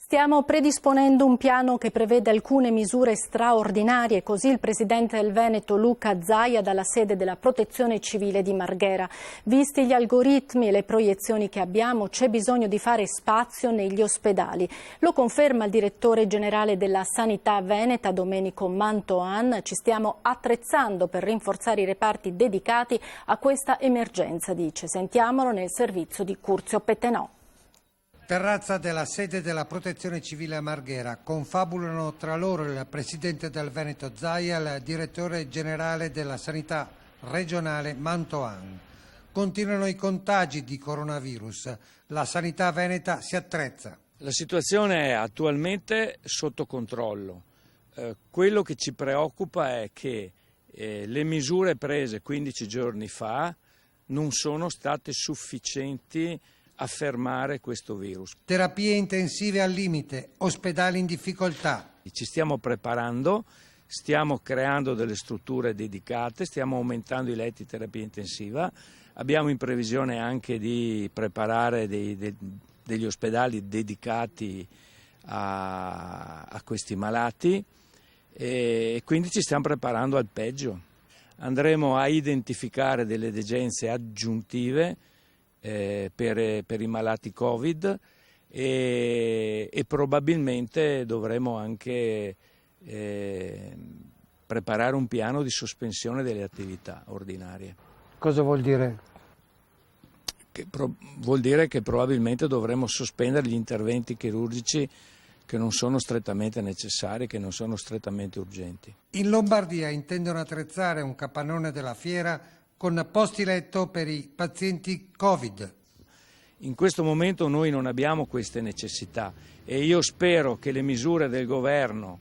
Stiamo predisponendo un piano che prevede alcune misure straordinarie, così il presidente del Veneto Luca Zaia dalla sede della Protezione Civile di Marghera. Visti gli algoritmi e le proiezioni che abbiamo, c'è bisogno di fare spazio negli ospedali. Lo conferma il direttore generale della Sanità Veneta, Domenico Mantoan. Ci stiamo attrezzando per rinforzare i reparti dedicati a questa emergenza, dice. Sentiamolo nel servizio di Curzio Pettenò. Terrazza della sede della Protezione Civile a Marghera. Confabulano tra loro il presidente del Veneto Zaia e il direttore generale della sanità regionale Mantoan. Continuano i contagi di coronavirus. La sanità veneta si attrezza. La situazione è attualmente sotto controllo. Quello che ci preoccupa è che le misure prese 15 giorni fa non sono state sufficienti a fermare questo virus. Terapie intensive al limite, ospedali in difficoltà. Ci stiamo preparando, stiamo creando delle strutture dedicate, stiamo aumentando i letti di terapia intensiva, abbiamo in previsione anche di preparare degli ospedali dedicati a questi malati e quindi ci stiamo preparando al peggio. Andremo a identificare delle degenze aggiuntive per i malati Covid e probabilmente dovremo anche preparare un piano di sospensione delle attività ordinarie. Cosa vuol dire? Vuol dire che probabilmente dovremo sospendere gli interventi chirurgici che non sono strettamente necessari, che non sono strettamente urgenti. In Lombardia intendono attrezzare un capannone della fiera con posti letto per i pazienti Covid. In questo momento noi non abbiamo queste necessità e io spero che le misure del governo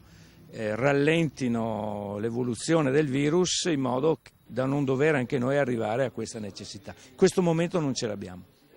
rallentino l'evoluzione del virus in modo da non dover anche noi arrivare a questa necessità. In questo momento non ce l'abbiamo.